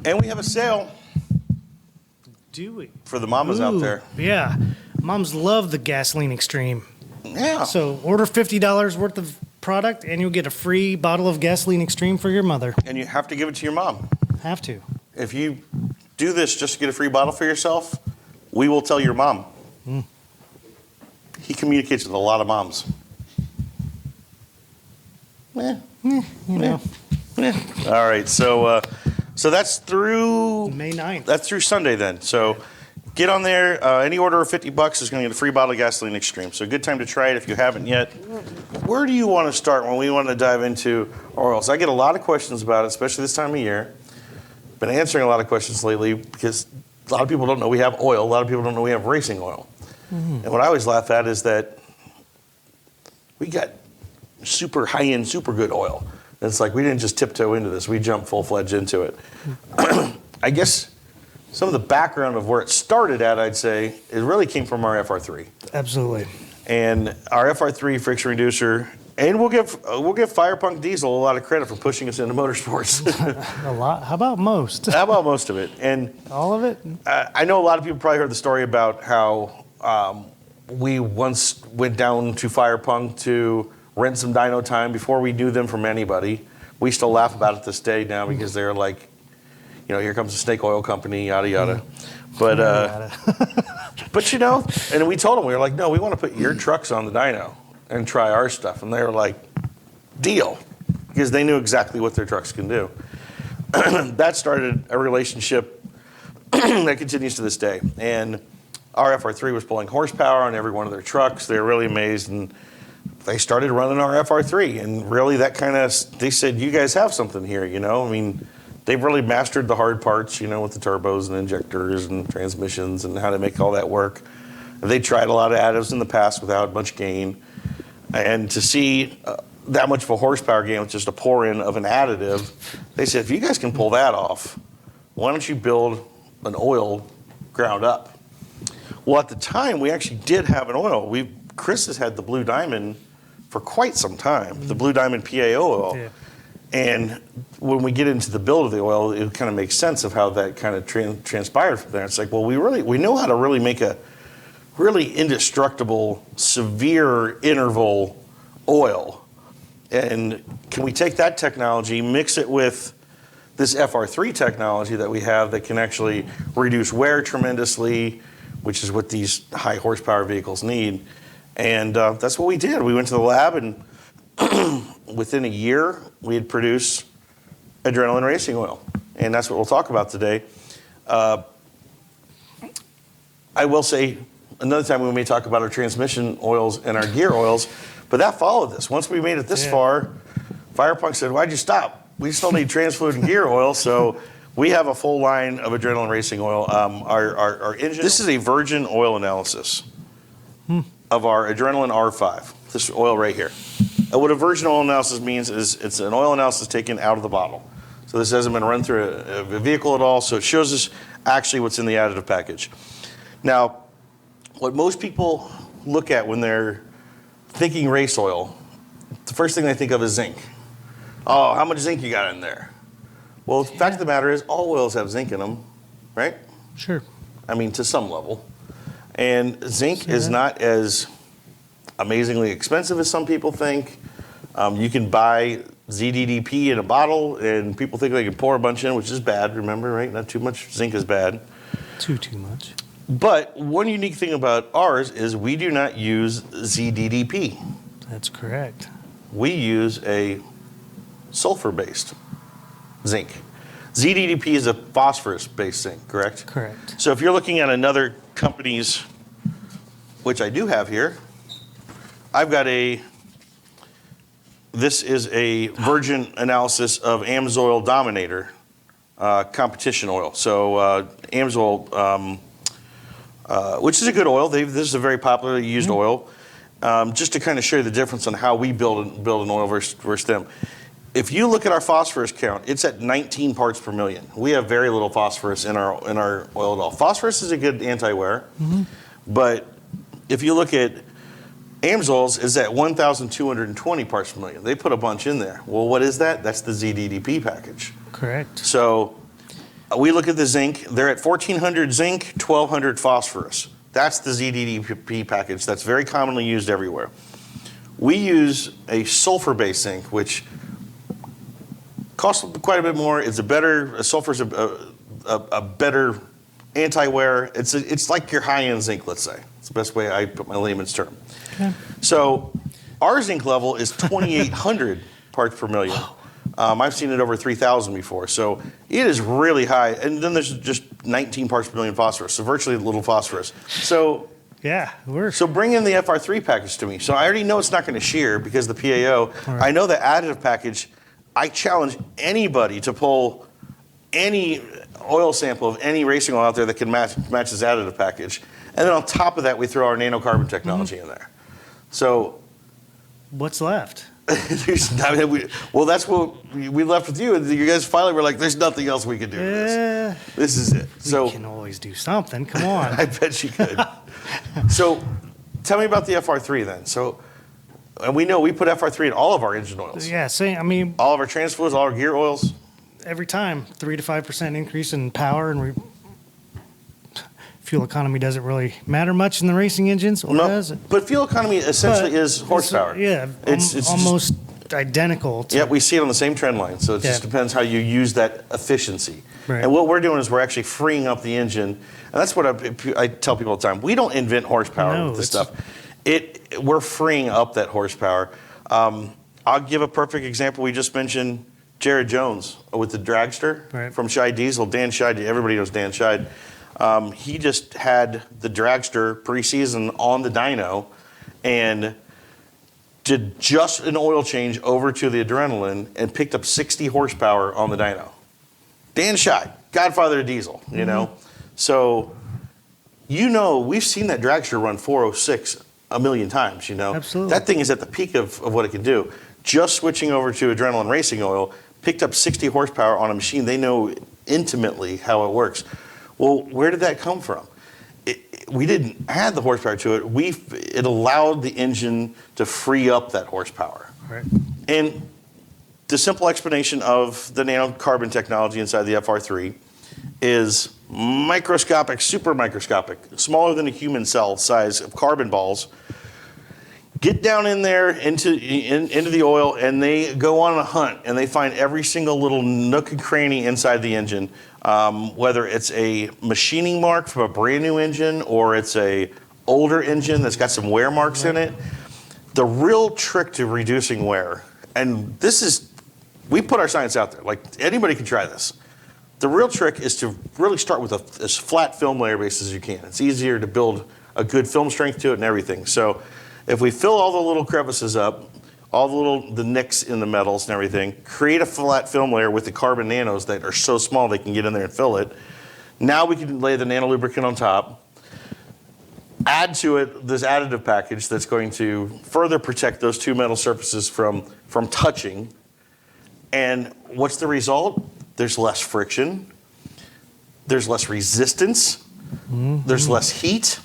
And we have a sale Do we? for the mamas out there. Yeah. Moms love the Gasoline Extreme. Yeah. So order $50 worth of product and you'll get a free bottle of Gasoline Extreme for your mother. And you have to give it to your mom. Have to. If you do this just to get a free bottle for yourself, we will tell your mom. He communicates with a lot of moms. You know, All right, so that's through May 9th. That's through Sunday then. So get on there. Any order of $50 is going to get a free bottle of Gasoline Extreme. So good time to try it if you haven't yet. Where do you want to start when we want to dive into oils? I get a lot of questions about it, especially this time of year. Been answering a lot of questions lately because a lot of people don't know we have oil. A lot of people don't know we have racing oil. And what I always laugh at is that we got super high-end, super good oil. And it's like we didn't just tiptoe into this. We jumped full-fledged into it. I guess some of the background of where it started at, I'd say, it really came from our FR3. Absolutely. And our FR3 friction reducer, and we'll give Firepunk Diesel a lot of credit for pushing us into motorsports. A lot. How about most? How about most of it? And All of it? I know a lot of people probably heard the story about how we once went down to Firepunk to rent some dyno time before we knew them from anybody. We still laugh about it this day now because they're like, here comes the snake oil company, yada yada. But but and we told them, we were like, no, we want to put your trucks on the dyno and try our stuff. And they were like, deal, because they knew exactly what their trucks can do. That started a relationship that continues to this day. And our FR3 was pulling horsepower on every one of their trucks. They were really amazed, and they started running our FR3. And really they said, you guys have something here, I mean, they've really mastered the hard parts, with the turbos and injectors and transmissions and how to make all that work. They tried a lot of additives in the past without much gain. And to see that much of a horsepower gain with just a pour-in of an additive, they said, if you guys can pull that off, why don't you build an oil ground up? Well, at the time, we actually did have an oil. Chris has had the Blue Diamond for quite some time, the Blue Diamond PAO oil. Yeah. And when we get into the build of the oil, it kind of makes sense of how that kind of transpired from there. It's like, well, we know how to really make a really indestructible, severe interval oil. And can we take that technology, mix it with this FR3 technology that we have that can actually reduce wear tremendously, which is what these high horsepower vehicles need. And that's what we did. We went to the lab, and within a year, we had produced adrenaline racing oil. And that's what we'll talk about today. I will say, another time we may talk about our transmission oils and our gear oils, but that followed this. Once we made it this far, Firepunk said, why'd you stop? We still need trans fluid and gear oil, so we have a full line of adrenaline racing oil. Our engine. This is a virgin oil analysis of our Adrenaline R5. This oil right here. What a virgin oil analysis means is it's an oil analysis taken out of the bottle. So this hasn't been run through a vehicle at all. So it shows us actually what's in the additive package. Now, what most people look at when they're thinking race oil, the first thing they think of is zinc. Oh, how much zinc you got in there? Well, the fact of the matter is all oils have zinc in them, right? Sure. I mean, to some level. And zinc is not as amazingly expensive as some people think. You can buy ZDDP in a bottle, and people think they can pour a bunch in, which is bad, remember, right? Not too much zinc is bad. Too much. But one unique thing about ours is we do not use ZDDP. That's correct. We use a sulfur-based zinc. ZDDP is a phosphorus-based zinc, correct? Correct. So if you're looking at another company's, which I do have here, this is a virgin analysis of Amsoil Dominator competition oil. So Amsoil, which is a good oil. This is a very popularly used oil. Just to kind of show you the difference on how we build an oil versus them. If you look at our phosphorus count, it's at 19 parts per million. We have very little phosphorus in our oil at all. Phosphorus is a good anti-wear, but if you look at Amsoil's, is at 1,220 parts per million. They put a bunch in there. Well, what is that? That's the ZDDP package. Correct. So we look at the zinc. They're at 1,400 zinc, 1,200 phosphorus. That's the ZDDP package. That's very commonly used everywhere. We use a sulfur-based zinc, which costs quite a bit more. It's sulfur's a better anti-wear. It's like your high-end zinc, let's say. It's the best way I put my layman's term. Okay. So our zinc level is 2,800 parts per million. I've seen it over 3,000 before. So it is really high. And then there's just 19 parts per million phosphorus, so virtually little phosphorus. So Yeah, bring in the FR3 package to me. So I already know it's not going to shear because of the PAO. Right. I know the additive package. I challenge anybody to pull any oil sample of any racing oil out there that can match this additive package. And then on top of that, we throw our nanocarbon technology in there. So what's left? that's what we left with you. And you guys finally were like, there's nothing else we can do with this. This is it. So We can always do something. Come on. I bet you could. So tell me about the FR3 then. So, and we know we put FR3 in all of our engine oils. Yeah, I mean, All of our trans fluids, all our gear oils. every time 3 to 5% increase in power and fuel economy doesn't really matter much in the racing engines, or does it? But fuel economy essentially But is horsepower. it's almost identical to Yeah, we see it on the same trend line. So it just Yeah. depends how you use that efficiency. Right. And what we're doing is we're actually freeing up the engine. And that's what I tell people all the time. We don't invent horsepower No, with this it's- stuff. We're freeing up that horsepower. I'll give a perfect example. We just mentioned Jared Jones with the dragster Right. from Scheid Diesel. Dan Scheid, everybody knows Dan Scheid. He just had the dragster preseason on the dyno and did just an oil change over to the adrenaline and picked up 60 horsepower on the dyno. Dan Scheid, godfather of diesel, you know. So, we've seen that dragster run 406 a million times, you know. Absolutely. That thing is at the peak of what it can do. Just switching over to adrenaline racing oil, picked up 60 horsepower on a machine they know intimately how it works. Well, where did that come from? We didn't add the horsepower to it. It allowed the engine to free up that horsepower. Right. And the simple explanation of the nanocarbon technology inside the FR3 is microscopic, super microscopic, smaller than a human cell size of carbon balls. Get down in there into the oil, and they go on a hunt, and they find every single little nook and cranny inside the engine, whether it's a machining mark from a brand new engine or it's a older engine that's got some wear marks in it. The real trick to reducing wear, and we put our science out there, like anybody can try this. The real trick is to really start with as flat film layer base as you can. It's easier to build a good film strength to it and everything. So if we fill all the little crevices up, all the nicks in the metals and everything, create a flat film layer with the carbon nanos that are so small they can get in there and fill it. Now we can lay the nano lubricant on top, add to it this additive package that's going to further protect those two metal surfaces from touching. And what's the result? There's less friction, there's less resistance, there's less heat,